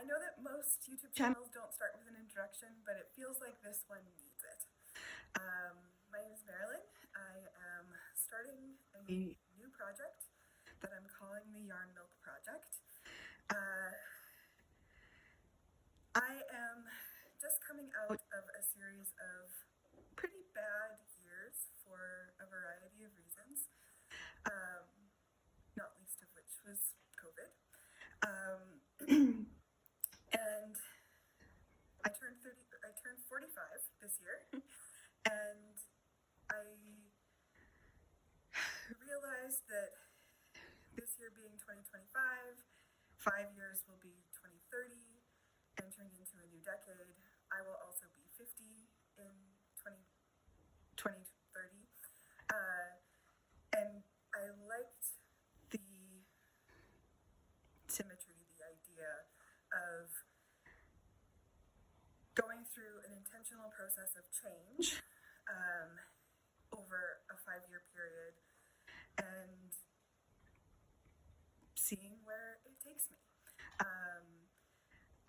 I know that most YouTube channels don't start with an introduction, but it feels like this one needs it. My name is Marilyn. I am starting a new project that I'm calling the Yarnmilk Project. I am just coming out of a series of pretty bad years for a variety of reasons, not least of which was COVID. And I turned 45 this year, and I realized that this year being 2025, 5 years will be 2030, entering into a new decade. I will also be 50 in 2030. And I liked the symmetry, the idea of going through an intentional process of change over a 5-year period and seeing where it takes me.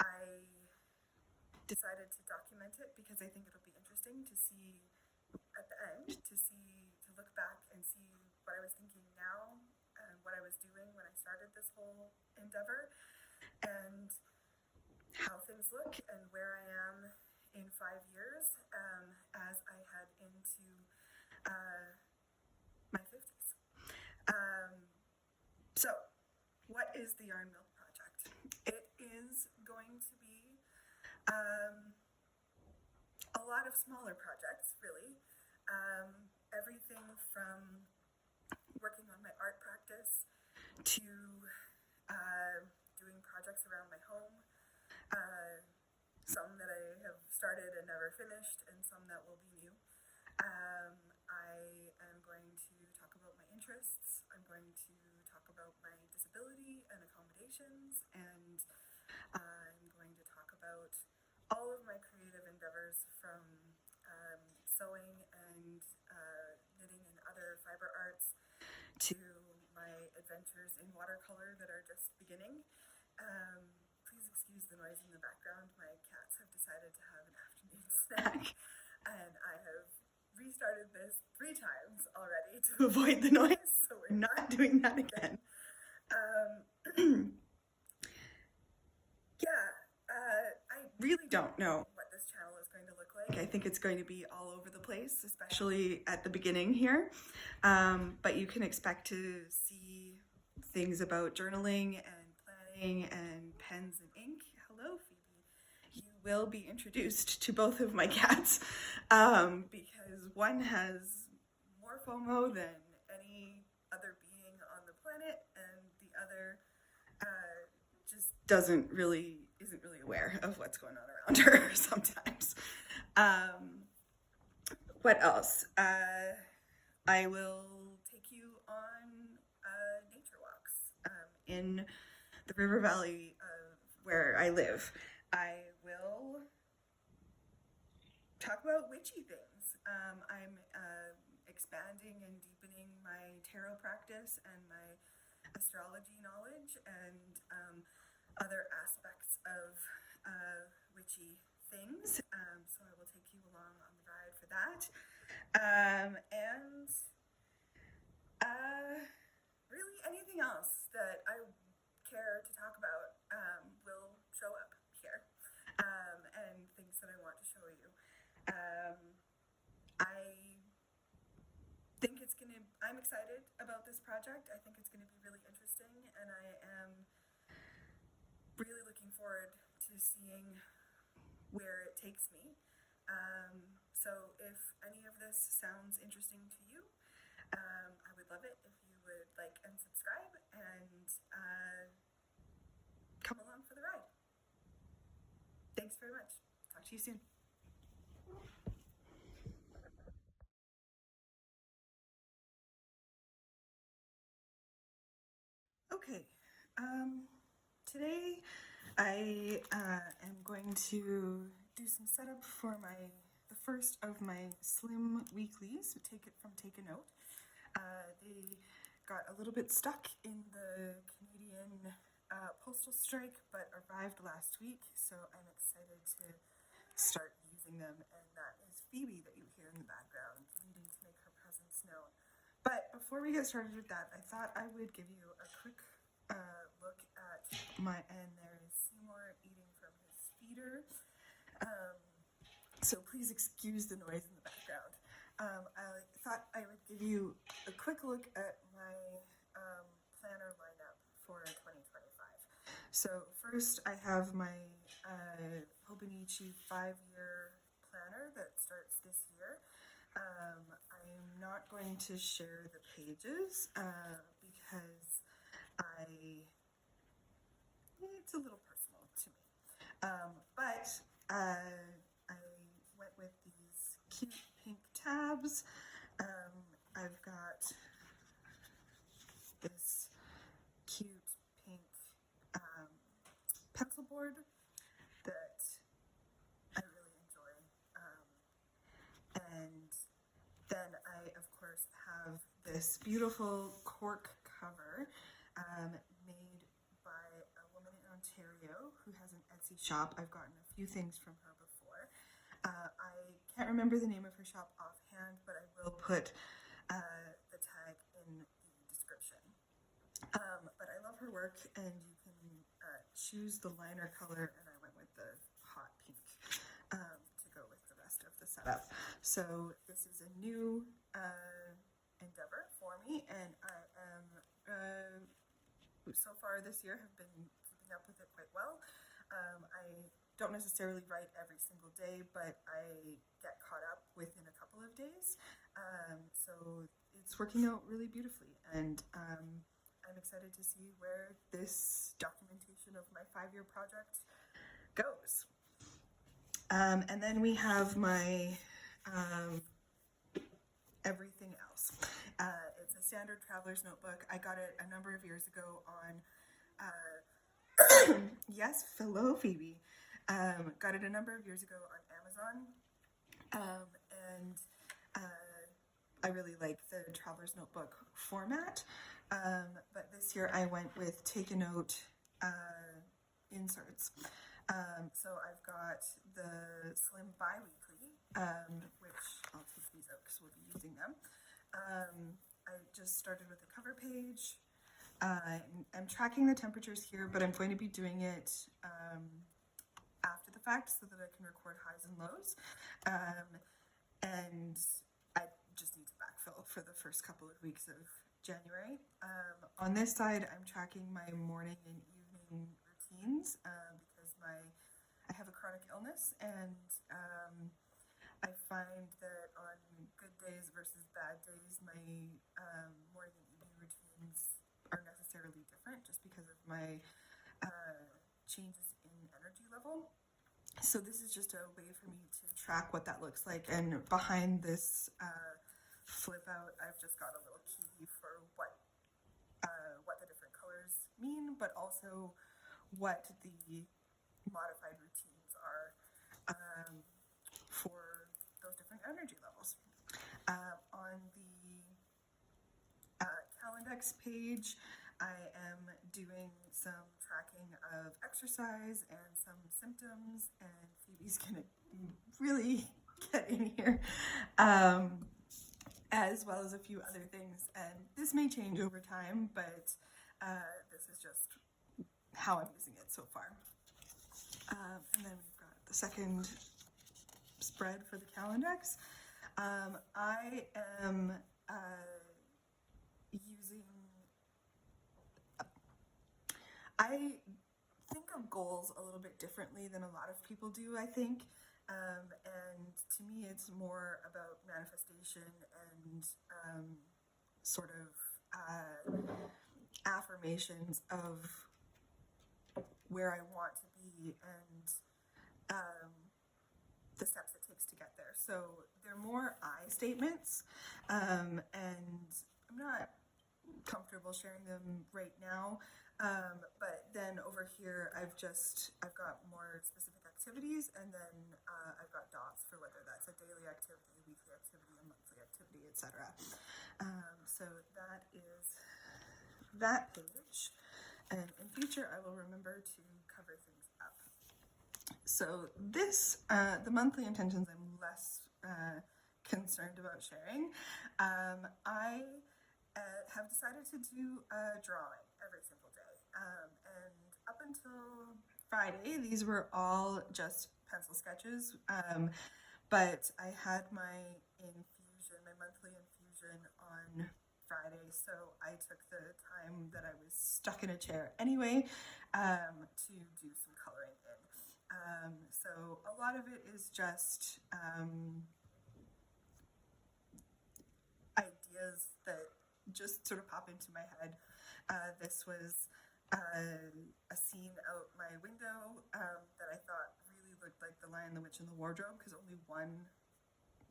I decided to document it because I think it'll be interesting to see at the end, to look back and see what I was thinking now and what I was doing when I started this whole endeavor, and how things look and where I am in 5 years as I head into my 50s. So, what is the Yarnmilk Project? It is going to be a lot of smaller projects, really. Everything from working on my art practice to doing projects around my home, some that I have started and never finished, and some that will be new. I am going to talk about my interests. I'm going to talk about my disability and accommodations, and I'm going to talk about all of my creative endeavors, from sewing and knitting and other fiber arts to my adventures in watercolor that are just beginning. Please excuse the noise in the background. My cats have decided to have an afternoon snack, and I have restarted this 3 times already to avoid the noise, so we're not doing that again. I really don't know what this channel is going to look like. I think it's going to be all over the place, especially at the beginning here. But you can expect to see things about journaling and planning and pens and ink. Hello, Phoebe. You will be introduced to both of my cats because one has more FOMO than any other being on the planet, and the other just isn't really aware of what's going on around her sometimes. What else? I will take you on nature walks in the river valley where I live. I will talk about witchy things. I'm expanding and deepening my tarot practice and my astrology knowledge and other aspects of witchy things. So I will take you along on the ride for that. And really anything else that I care to talk about will show up here, and things that I want to show you. I'm excited about this project. I think it's going to be really interesting, and I am really looking forward to seeing where it takes me. So if any of this sounds interesting to you, I would love it if you would like and subscribe, and come along for the ride. Thanks very much. Talk to you soon. Okay, today I am going to do some setup for the first of my slim weeklies. Take it from Take a Note. They got a little bit stuck in the Canadian postal strike, but arrived last week, so I'm excited to start using them, and that is Phoebe that you hear in the background, needing to make her presence known. But before we get started with that, I thought I would give you a quick look at and there is Seymour eating from his feeder. So please excuse the noise in the background. I thought I would give you a quick look at my planner lineup for 2025. So first I have my Hobonichi 5-year planner that starts this year. I'm not going to share the pages because it's a little personal to me. But I went with these cute pink tabs. I've got this cute pink pencil board that I really enjoy. And then I, of course, have this beautiful cork cover made by a woman in Ontario who has an Etsy shop. I've gotten a few things from her before. I can't remember the name of her shop offhand, but I will put the tag in the description. But I love her work, and you can choose the liner color, and I went with the hot pink to go with the rest of the setup. So this is a new endeavor for me, and I am so far this year have been keeping up with it quite well. I don't necessarily write every single day, but I get caught up within a couple of days. So it's working out really beautifully, and I'm excited to see where this documentation of my 5-year project goes. And then we have my everything else. It's a standard traveler's notebook. I got it a number of years ago on, yes, hello Phoebe. Got it a number of years ago on Amazon. And I really like the traveler's notebook format. But this year I went with take a note inserts. So I've got the slim biweekly, which I'll take these out because we'll be using them. I just started with the cover page. I'm tracking the temperatures here, but I'm going to be doing it after the fact so that I can record highs and lows. And I just need to backfill for the first couple of weeks of January. On this side, I'm tracking my morning and evening routines because I have a chronic illness, and I find that on good days versus bad days, my morning and evening routines are necessarily different just because of my changes in energy level. So this is just a way for me to track what that looks like, and behind this flip out, I've just got a little key for what the different colors mean, but also what the modified routines are for those different energy levels. On the Calendex page, I am doing some tracking of exercise and some symptoms, and Phoebe's gonna really get in here, as well as a few other things, and this may change over time, but this is just how I'm using it so far. And then we've got the second spread for the Calendex. I am I think of goals a little bit differently than a lot of people do, I think. And to me, it's more about manifestation and sort of affirmations of where I want to be and the steps it takes to get there. So they're more I statements, and I'm not comfortable sharing them right now. But then over here, I've got more specific activities, and then I've got dots for whether that's a daily activity, a weekly activity, a monthly activity, etc. So that is that page. and in future I will remember to cover things up. So this, the monthly intentions, I'm less concerned about sharing. I have decided to do a drawing every single day, and up until Friday these were all just pencil sketches, but I had my infusion, my monthly infusion on Friday, so I took the time that I was stuck in a chair anyway to do some coloring in. So a lot of it is just ideas that just sort of pop into my head. This was a scene out my window that I thought really looked like The Lion, the Witch, and the Wardrobe, because only one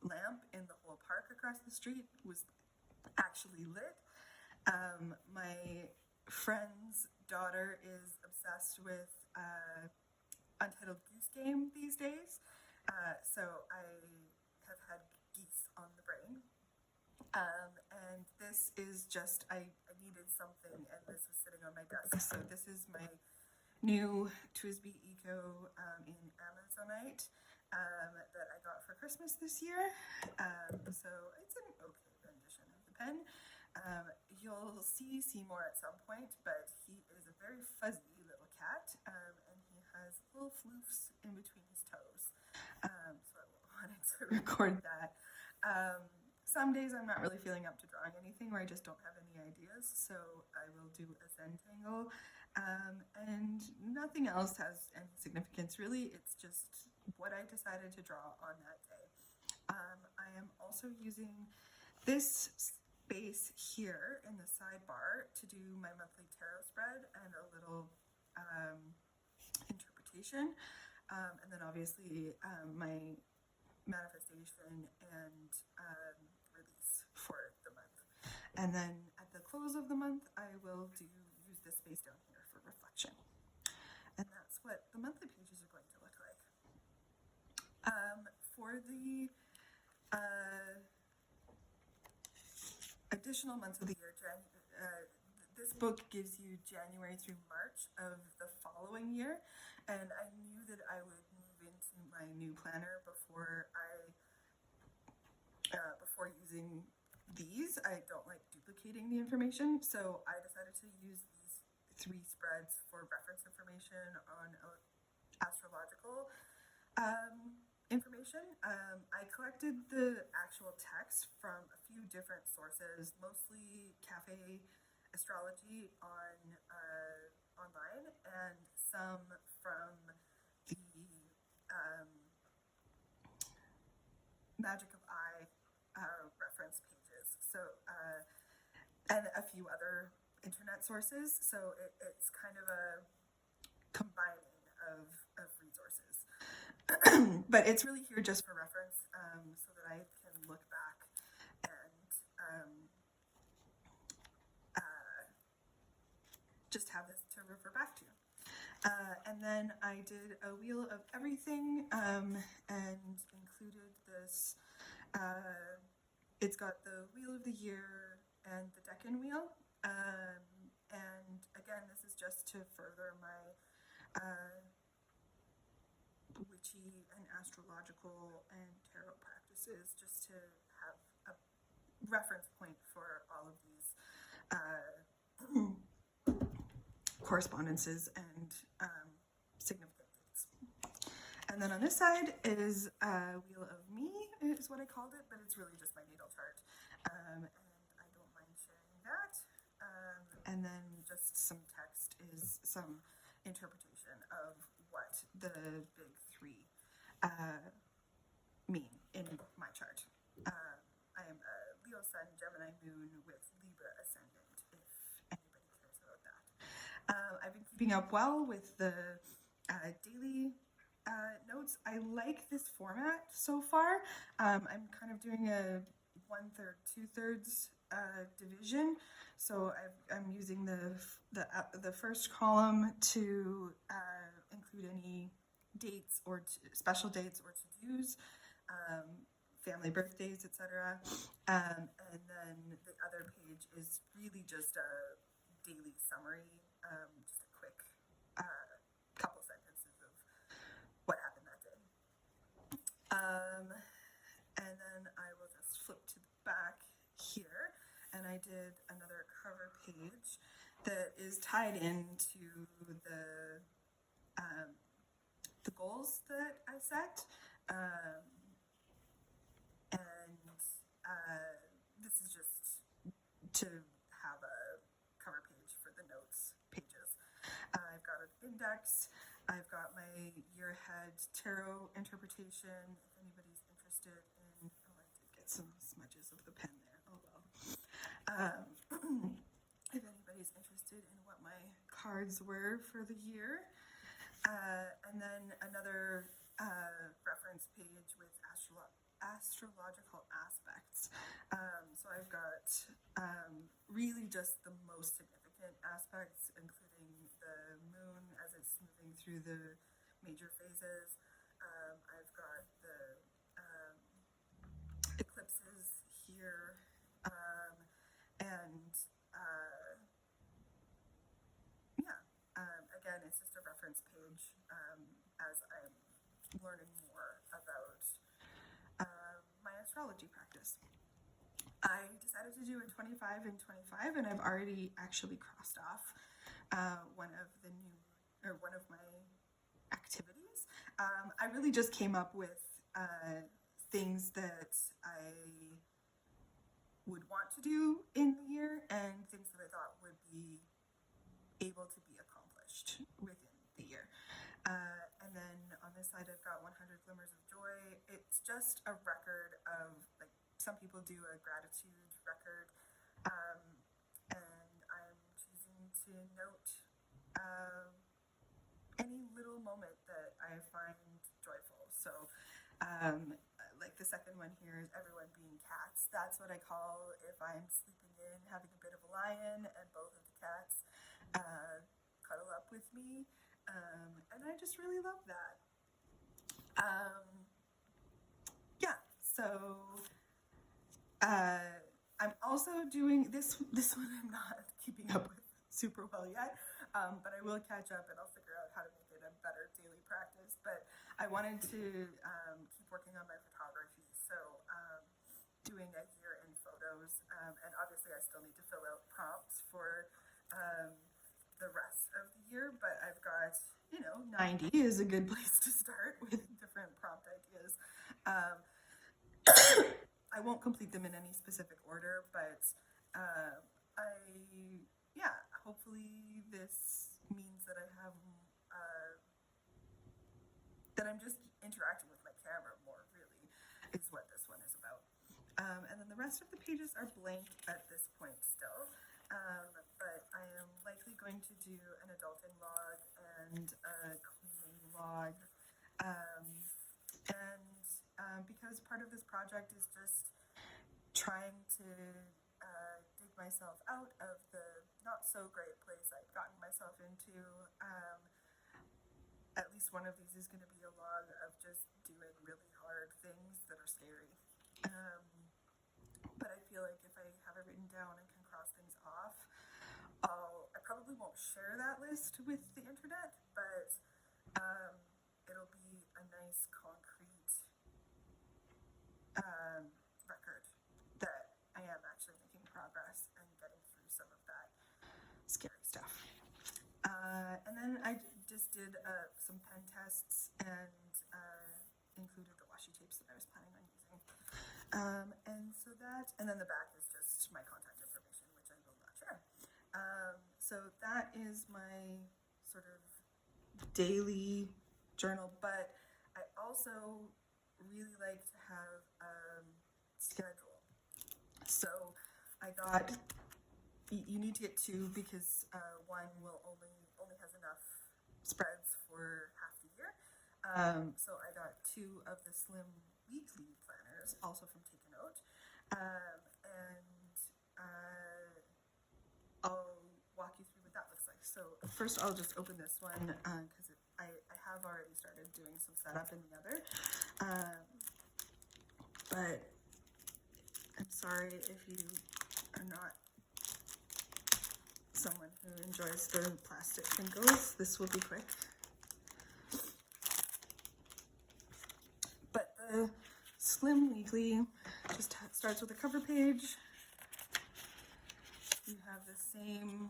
lamp in the whole park across the street was actually lit. My friend's daughter is obsessed with Untitled Goose Game these days, so I have had geese on the brain. And this is just, I needed something, and this was sitting on my desk. So this is my new TWSBI Eco in Amazonite that I got for Christmas this year. So it's an okay rendition of the pen. You'll see Seymour at some point, but he is a very fuzzy little cat, and he has little floofs in between his toes. So I wanted to record that. Some days I'm not really feeling up to drawing anything, or I just don't have any ideas, so I will do a Zentangle, and nothing else has any significance really. It's just what I decided to draw on that day. I am also using this space here in the sidebar to do my monthly tarot spread and a little interpretation, and then obviously my manifestation and release for the month. And then at the close of the month, I will use this space down here for reflection. And that's what the monthly pages are going to look like. For the additional months of the year, this book gives you January through March of the following year, and I knew that I would move into my new planner before using these. I don't like duplicating the information, so I decided to use these 3 spreads for reference information on astrological information. I collected the actual text from a few different sources, mostly Cafe Astrology online, and some from the Magic of Eye reference pages, so and a few other internet sources, so it's kind of a combining of resources. But it's really here just for reference, so that I can look back and just have this to refer back to. And then I did a wheel of everything, and included this. It's got the wheel of the year and the Deccan wheel, and again, this is just to further my witchy and astrological and tarot practices, just to have a reference point for all of these correspondences and significant dates. And then on this side is Wheel of Me, is what I called it, but it's really just my natal chart. And I don't mind sharing that. And then just some text is some interpretation of what the big 3 mean in my chart. I am a Leo Sun, Gemini Moon with Libra Ascendant, if anybody cares about that. I've been keeping up well with the daily notes. I like this format so far. I'm kind of doing a 1/3, 2/3 division. So I'm using the first column to include any dates or special dates or to-dos, family birthdays, etc. And then the other page is really just a daily summary just a quick couple sentences of what happened that day. And then I will just flip to the back here, and I did another cover page that is tied into the goals that I set. This is just to have a cover page for the notes pages. I've got an index. I've got my year ahead tarot interpretation. If anybody's interested in, oh, I did get some smudges of the pen there. Oh well. If anybody's interested in what my cards were for the year. And then another reference page with astrological aspects. So I've got really just the most significant aspects, including the moon as it's moving through the major phases. I've got the eclipses here, and again, it's just a reference page as I'm learning more about my astrology practice. I decided to do a 25 and 25, and I've already actually crossed off one of my activities. I really just came up with things that I would want to do in the year and things that I thought would be able to be accomplished within the year. And then on this side I've got 100 Glimmers of Joy. It's just a record of, like, some people do a gratitude record, and I'm choosing to note any little moment that I find joyful. So like the second one here is everyone being cats. That's what I call if I'm sleeping in, having a bit of a lie-in, and both of the cats cuddle up with me, and I just really love that. So I'm also doing this one I'm not keeping up with super well yet, but I will catch up and I'll figure out how to make it a better daily practice. But I wanted to keep working on my photography, so doing a year in photos, and obviously I still need to fill out prompts for the rest of the year, but I've got, 90 is a good place to start with different prompt ideas. I won't complete them in any specific order, but hopefully this means that I have that I'm just interacting with my camera more, really, is what this one is about. And then the rest of the pages are blank at this point still, but I am likely going to do an adulting log and a cleaning log, because part of this project is just trying to dig myself out of the not so great place I've gotten myself into. At least one of these is going to be a log of just doing really hard things that are scary. But I feel like if I have it written down and can cross things off, I probably won't share that list with the internet, but it'll be a nice concrete record that I am actually making progress and getting through some of that scary stuff. And then I just did some pen tests and included the washi tapes that I was planning on using. And then the back is just my contact information, which I will not share. So that is my sort of daily journal, but I also really like to have a schedule. So I got, you need to get two because one will only has enough spreads for half the year. So I got two of the slim weekly planners, also from Take a Note, and I'll walk you through what that looks like. So first I'll just open this one because I have already started doing some setup in the other, but I'm sorry if you are not someone who enjoys the plastic crinkles, this will be quick. But the Slim Weekly just starts with a cover page. You have the same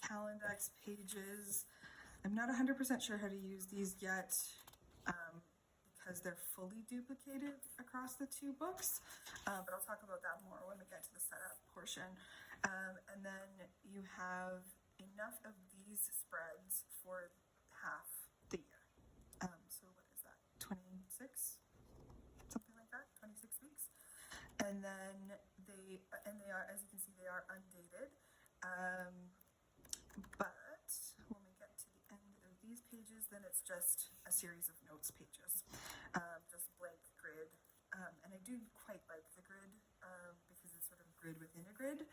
Calendex pages. I'm not 100% sure how to use these yet because they're fully duplicated across the two books, but I'll talk about that more when we get to the setup portion. And then you have enough of these spreads for half the year. So what is that, 26? Something like that, 26 weeks. And then they are, as you can see, they are undated. But when we get to the end of these pages, then it's just a series of notes pages, just blank grid. And I do quite like the grid because it's sort of grid within a grid.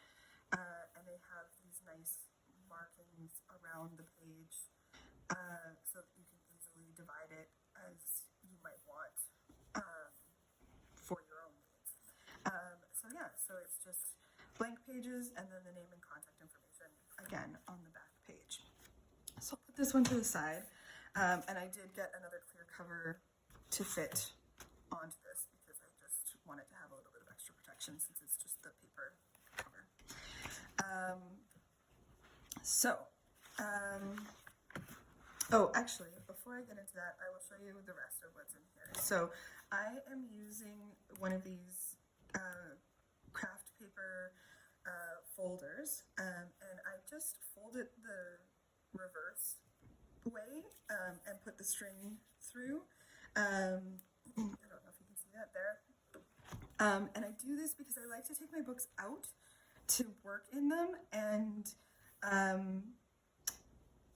And they have these nice markings around the page so that you can easily divide it as you might want for your own needs. So yeah, so it's just blank pages and then the name and contact information again on the back page. So I'll put this one to the side, and I did get another clear cover to fit onto this because I just wanted to have a little bit of extra protection since it's just the paper cover. Oh, actually, before I get into that, I will show you the rest of what's in here. So I am using one of these craft paper folders, and I just fold it the reverse way and put the string through. I don't know if you can see that there. And I do this because I like to take my books out to work in them, and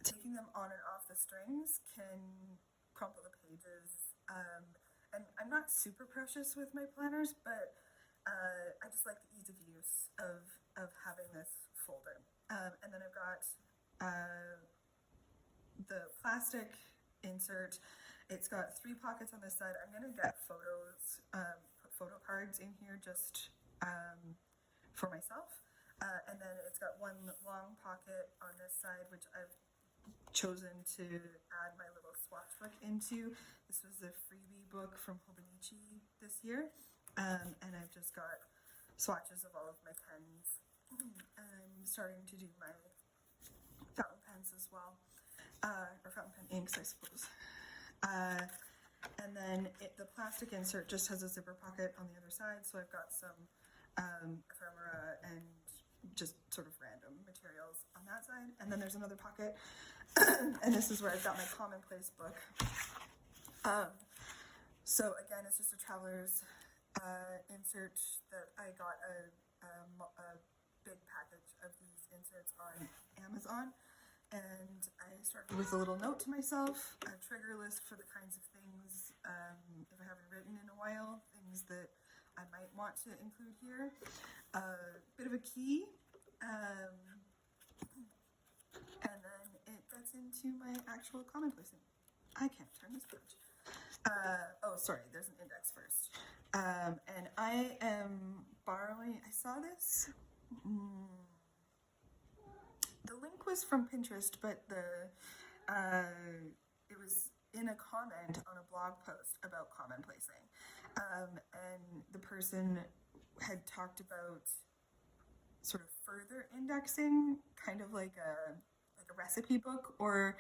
taking them on and off the strings can crumple the pages. And I'm not super precious with my planners, but I just like the ease of use of having this folder. And then I've got the plastic insert. It's got 3 pockets on this side. I'm going to get photos, put photo cards in here just for myself. And then it's got one long pocket on this side, which I've chosen to add my little swatch book into. This was a freebie book from Hobonichi this year. And I've just got swatches of all of my pens. I'm starting to do my fountain pens as well, or fountain pen inks, I suppose. And then the plastic insert just has a zipper pocket on the other side, so I've got some ephemera and just sort of random materials on that side. And then there's another pocket, and this is where I've got my commonplace book. So again, it's just a traveler's insert that I got a big package of these inserts on Amazon, and I started with a little note to myself, a trigger list for the kinds of things, if I haven't written in a while, things that I might want to include here, a bit of a key, and then it gets into my actual commonplacing. I can't turn this page. Oh, sorry, there's an index first. And I am borrowing, I saw this. The link was from Pinterest, but it was in a comment on a blog post about commonplacing. And the person had talked about sort of further indexing, kind of like a recipe book, or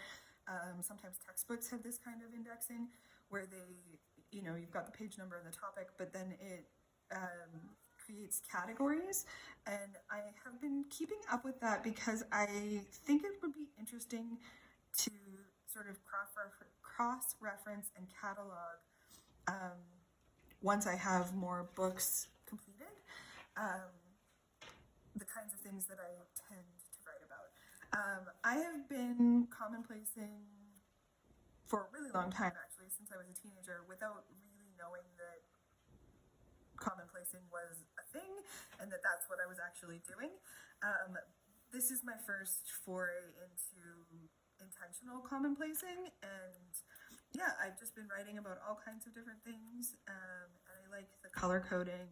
sometimes textbooks have this kind of indexing where they, you've got the page number and the topic, but then it creates categories. And I have been keeping up with that because I think it would be interesting to sort of cross-reference and catalog once I have more books completed, the kinds of things that I tend to write about. I have been commonplacing for a really long time, actually, since I was a teenager, without really knowing that commonplacing was a thing and that that's what I was actually doing. This is my first foray into intentional commonplacing, and yeah, I've just been writing about all kinds of different things, and I like the color coding.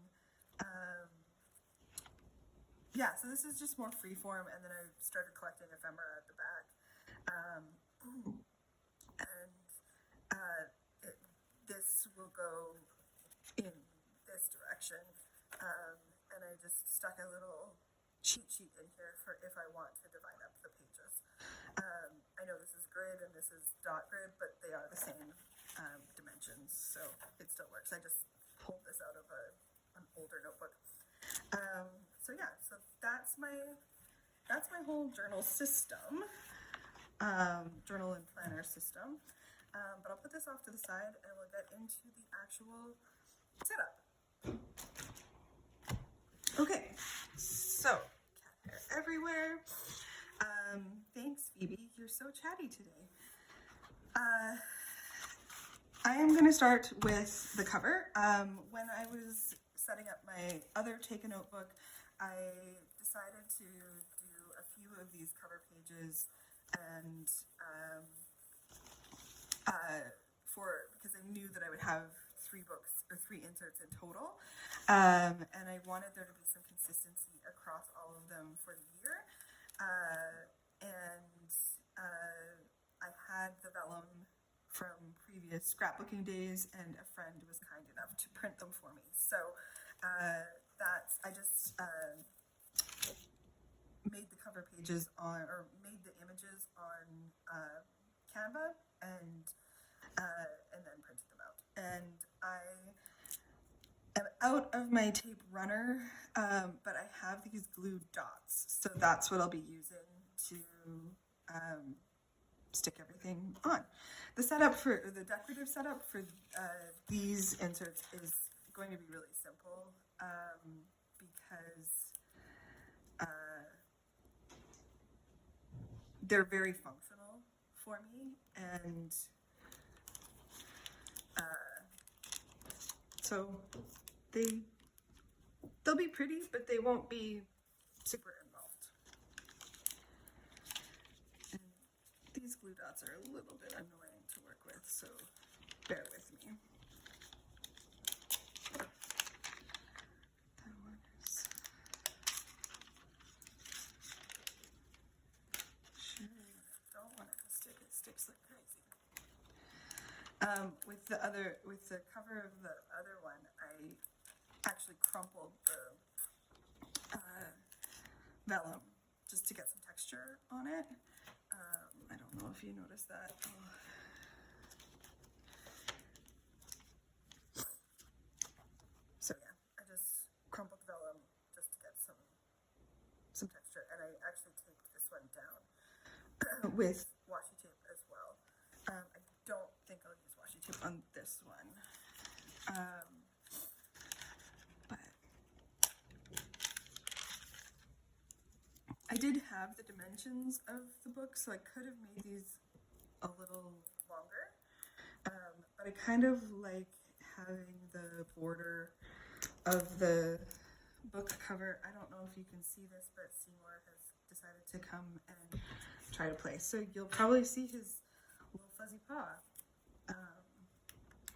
yeah, so this is just more freeform, and then I started collecting ephemera at the back. This will go in this direction, and I just stuck a little cheat sheet in here for if I want to divide up the pages. I know this is grid and this is dot grid, but they are the same dimensions, so it still works. I just pulled this out of an older notebook. So yeah, so that's my whole journal system, journal and planner system. But I'll put this off to the side and we'll get into the actual setup. Okay, so cat hair everywhere. Thanks, Phoebe. You're so chatty today. I am going to start with the cover. When I was setting up my other Take a Notebook, I decided to do a few of these cover pages and because I knew that I would have 3 books or 3 inserts in total, and I wanted there to be some consistency across all of them for the year, and I had the vellum from previous scrapbooking days, and a friend was kind enough to print them for me. So I just made the cover pages made the images on Canva and then printed them out. And I am out of my tape runner, but I have these glue dots, so that's what I'll be using to stick everything on. The decorative setup for these inserts is going to be really simple, because they're very functional for me, and so they'll be pretty, but they won't be super involved. And these glue dots are a little bit annoying to work with, so bear with me. That one is sure. Don't want it to stick. It sticks like crazy. With the cover of the other one, I actually crumpled the vellum just to get some texture on it. I don't know if you noticed that. So yeah, I just crumpled the vellum just to get some texture, and I actually taped this one down with washi tape as well. I don't think I'll use washi tape on this one, but I did have the dimensions of the book, so I could have made these a little longer, but I kind of like having the border of the book cover. I don't know if you can see this, but Seymour has decided to come and try to play, so you'll probably see his little fuzzy paw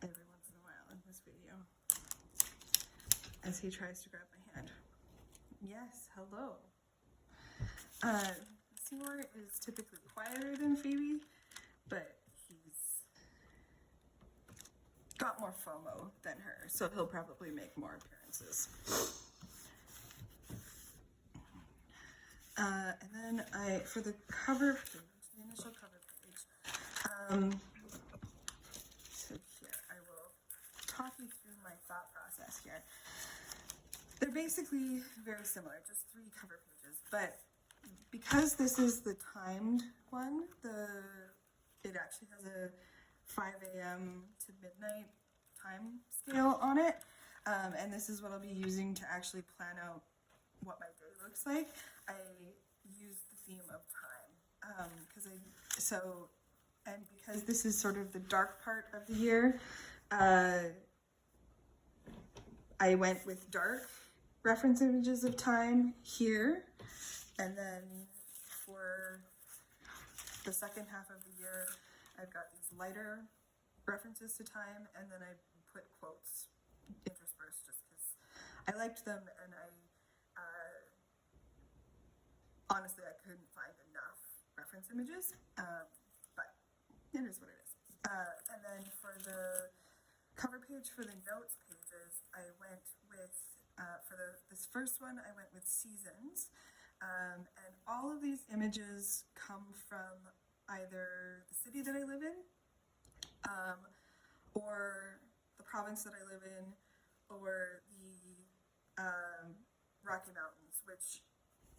every once in a while in this video as he tries to grab my hand. Yes, hello. Seymour is typically quieter than Phoebe, but he's got more FOMO than her, so he'll probably make more appearances. And then for the cover page, the initial cover page, so here, I will talk you through my thought process here. They're basically very similar, just 3 cover pages, but because this is the timed one, it actually has a 5 a.m. to midnight time scale on it, and this is what I'll be using to actually plan out what my day looks like. I used the theme of time, because this is sort of the dark part of the year, I went with dark reference images of time here, and then for the second half of the year, I've got these lighter references to time, and then I put quotes interspersed just because I liked them, and I honestly, I couldn't find enough reference images, but it is what it is. And then for the cover page for the notes pages, I went with, this first one, I went with seasons. And all of these images come from either the city that I live in, or the province that I live in, or the Rocky Mountains, which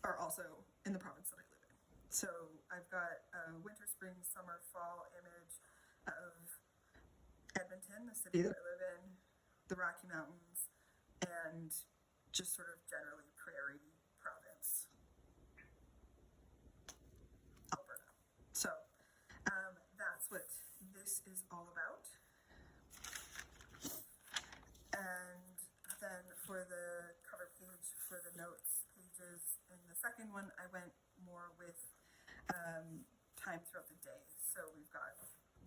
are also in the province that I live in. So I've got a winter, spring, summer, fall image of Edmonton, the city that I live in, the Rocky Mountains, and just sort of generally prairie province, Alberta. So that's what this is all about. And then for the cover page for the notes pages in the second one, I went more with time throughout the day. So we've got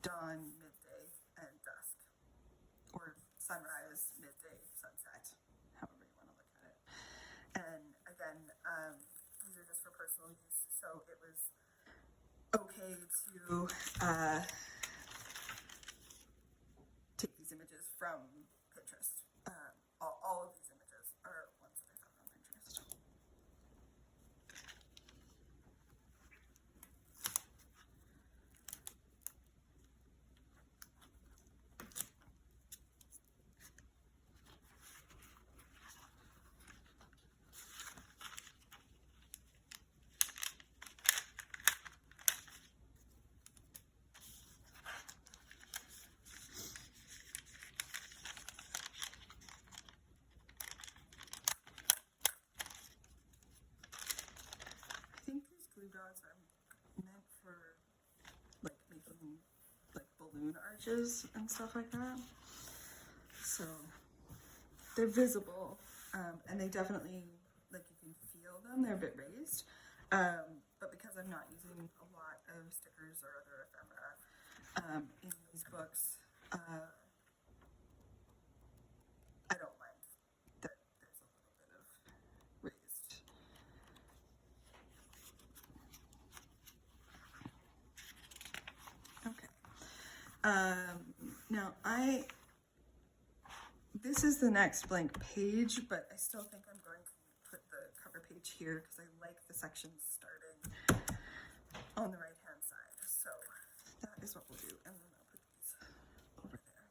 dawn, midday, and dusk, or sunrise, midday, sunset, however you want to look at it. And again, these are just for personal use, so it was okay to take these images from Pinterest. All of these images are ones that I found on Pinterest. I think these glue dots are meant for like making like balloon arches and stuff like that. So they're visible, and they definitely, like, you can feel them. They're a bit raised, but because I'm not using a lot of stickers or other ephemera in these books, I don't mind that there's a little bit of raised. Okay. Now this is the next blank page, but I still think I'm going to put the cover page here because I like the sections starting on the right hand side. So that is what we'll do, and then I'll put these over there.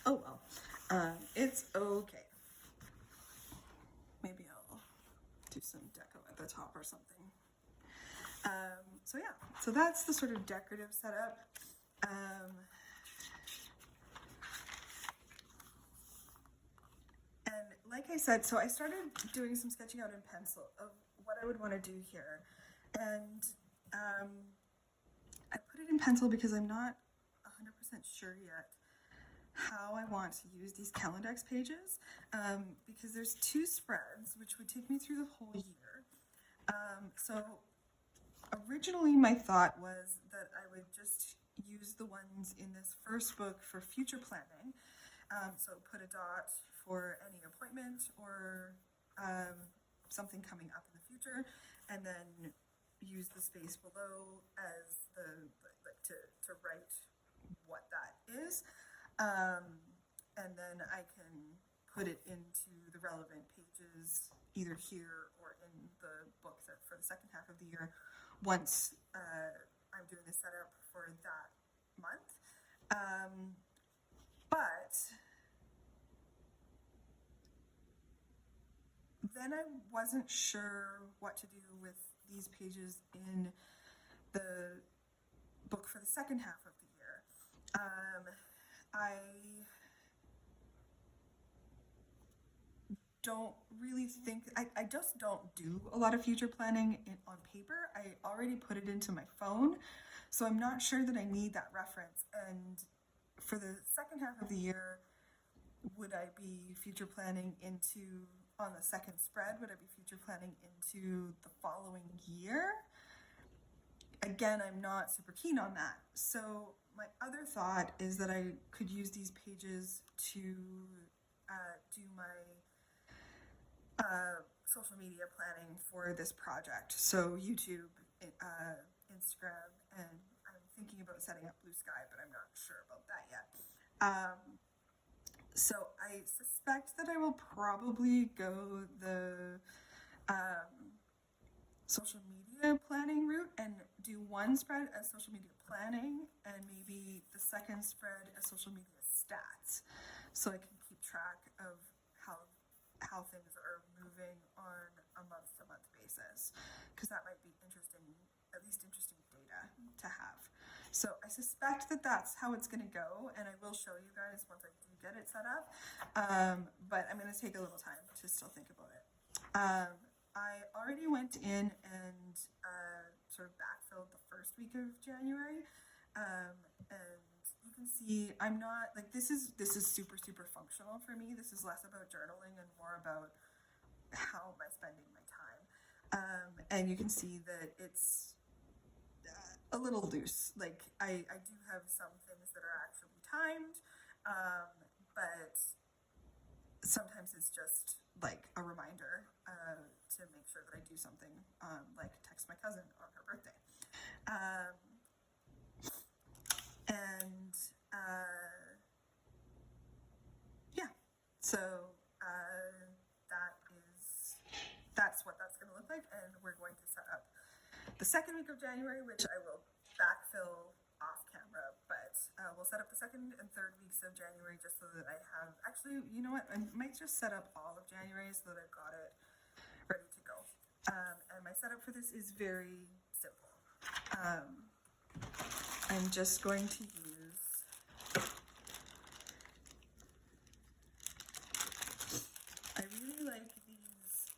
Oh well, it's okay. Maybe I'll do some deco at the top or something. So yeah, so that's the sort of decorative setup. And like I said, so I started doing some sketching out in pencil of what I would want to do here. And I put it in pencil because I'm not 100% sure yet how I want to use these Calendex pages, because there's 2 spreads which would take me through the whole year. So originally my thought was that I would just use the ones in this first book for future planning. So put a dot for any appointment or something coming up in the future, and then use the space below as to write what that is. And then I can put it into the relevant pages either here or in the book for the second half of the year once I'm doing the setup for that month. But then I wasn't sure what to do with these pages in the book for the second half of the year. I don't really think, I just don't do a lot of future planning on paper. I already put it into my phone, so I'm not sure that I need that reference. And for the second half of the year, would I be future planning into, on the second spread, would I be future planning into the following year? Again, I'm not super keen on that. So my other thought is that I could use these pages to do my social media planning for this project. So YouTube, Instagram, and I'm thinking about setting up Blue Sky, but I'm not sure about that yet. So I suspect that I will probably go the social media planning route and do one spread as social media planning and maybe the second spread as social media stats, so I can keep track of how things are moving on a month-to-month basis, because that might be interesting, at least interesting data to have. So I suspect that that's how it's going to go, and I will show you guys once I do get it set up, but I'm going to take a little time to still think about it. I already went in and sort of backfilled the first week of January, and you can see I'm not, like, this is super functional for me. This is less about journaling and more about how am I spending my time. And you can see that it's a little loose. Like, I do have some things that are actually timed, but sometimes it's just like a reminder to make sure that I do something, like text my cousin on her birthday. Yeah, so that's what that's going to look like, and we're going to set up the second week of January, which I will backfill off camera, but we'll set up the second and third weeks of January just so that I have, actually, you know what, I might just set up all of January so that I've got it ready to go. And my setup for this is very simple. I'm just going to use I really like these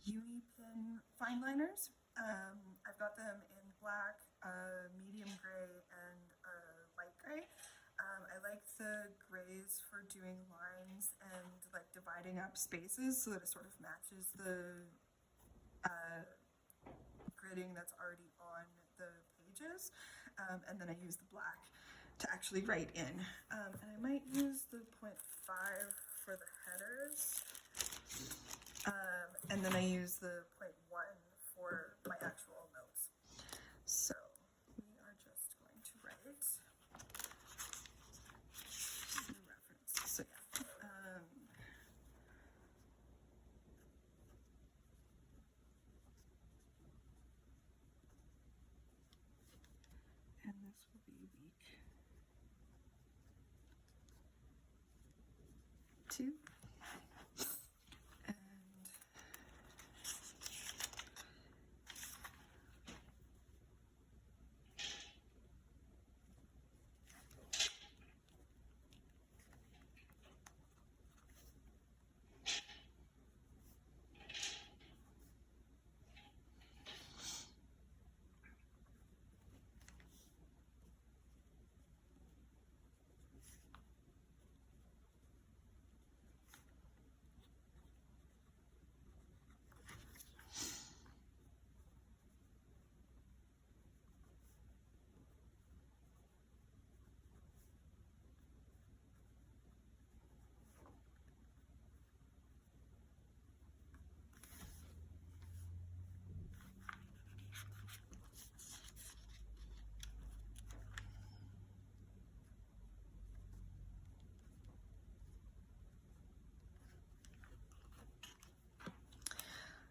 Uni-Pin fine liners. I've got them in black, medium gray, and light gray. I like the grays for doing lines and like dividing up spaces so that it sort of matches the gridding that's already on the pages. And then I use the black to actually write in. And I might use the 0.5 for the headers. And then I use the 0.1 for my actual notes. So we are just going to write the reference. So yeah. And this will be week 2.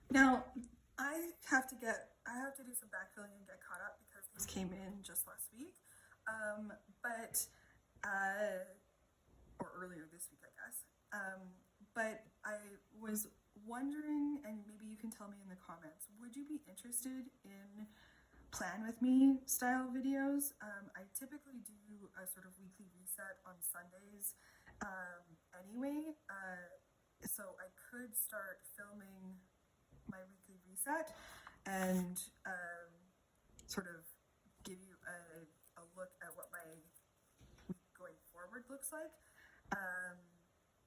Now, I have to do some backfilling and get caught up because these came in just last week. or earlier this week, I guess. But I was wondering, and maybe you can tell me in the comments, would you be interested in plan with me style videos? I typically do a sort of weekly reset on Sundays anyway, so I could start filming my weekly reset and sort of give you a look at what my week going forward looks like.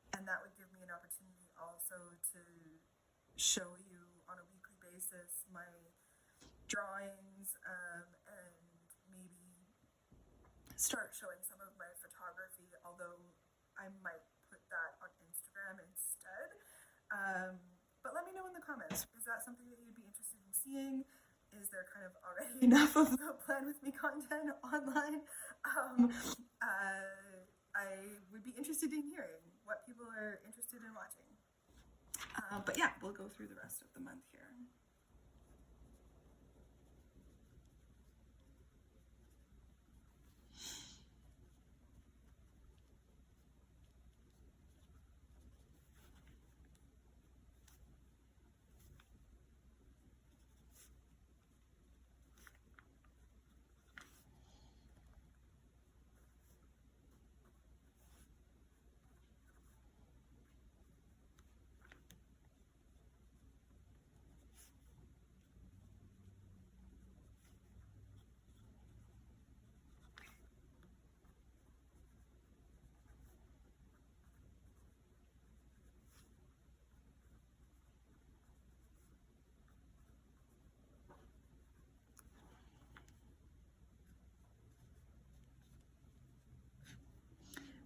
And that would give me an opportunity also to show you on a weekly basis my drawings, and maybe start showing some of my photography, although I might put that on Instagram instead. But let me know in the comments, is that something that you'd be interested in seeing? Is there kind of already enough of the Plan With Me content online? I would be interested in hearing what people are interested in watching. But yeah, we'll go through the rest of the month here.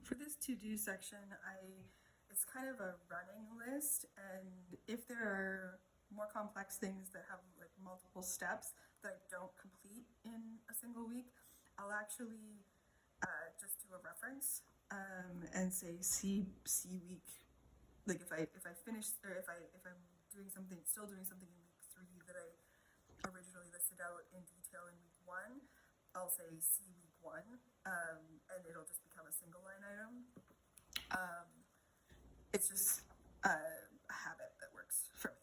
For this to-do section, it's kind of a running list, and if there are more complex things that have like multiple steps that I don't complete in a single week, I'll actually just do a reference and say C week. Like if I finish, or if I'm doing something, still doing something in week 3 that I originally listed out in detail in week 1, I'll say C week 1, and it'll just become a single line item. It's just a habit that works for me.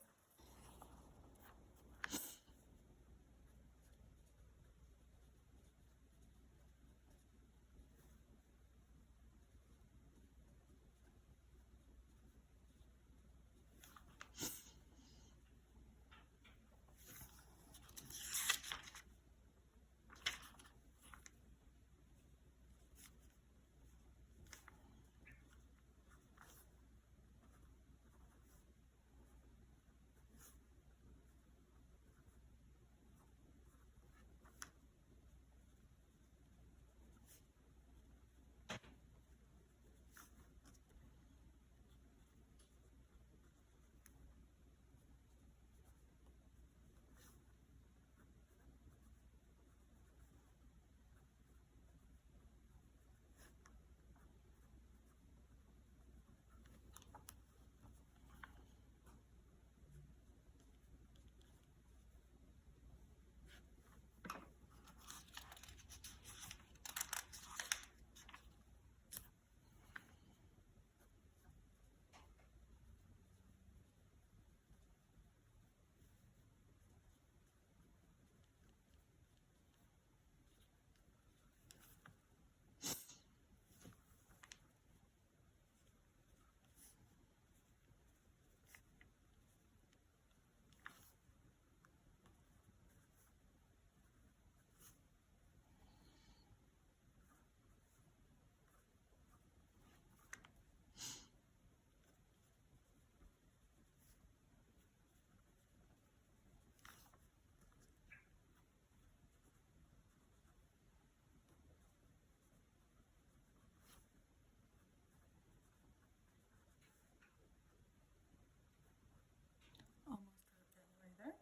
Almost through January there.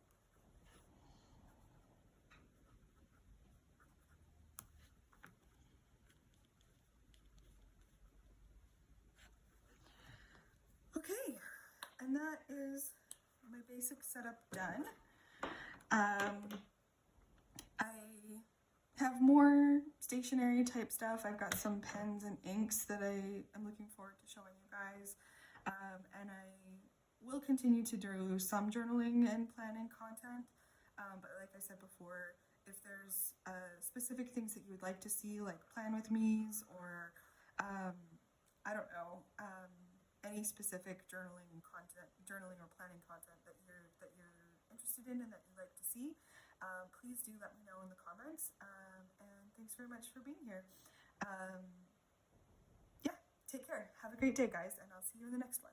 Okay, and that is my basic setup done. I have more stationery type stuff. I've got some pens and inks that I am looking forward to showing you guys. And I will continue to do some journaling and planning content. But like I said before, if there's specific things that you would like to see, like plan with me's or I don't know, any specific journaling or planning content that you're interested in and that you'd like to see, please do let me know in the comments. And thanks very much for being here. Yeah, take care. Have a great day, guys, and I'll see you in the next one.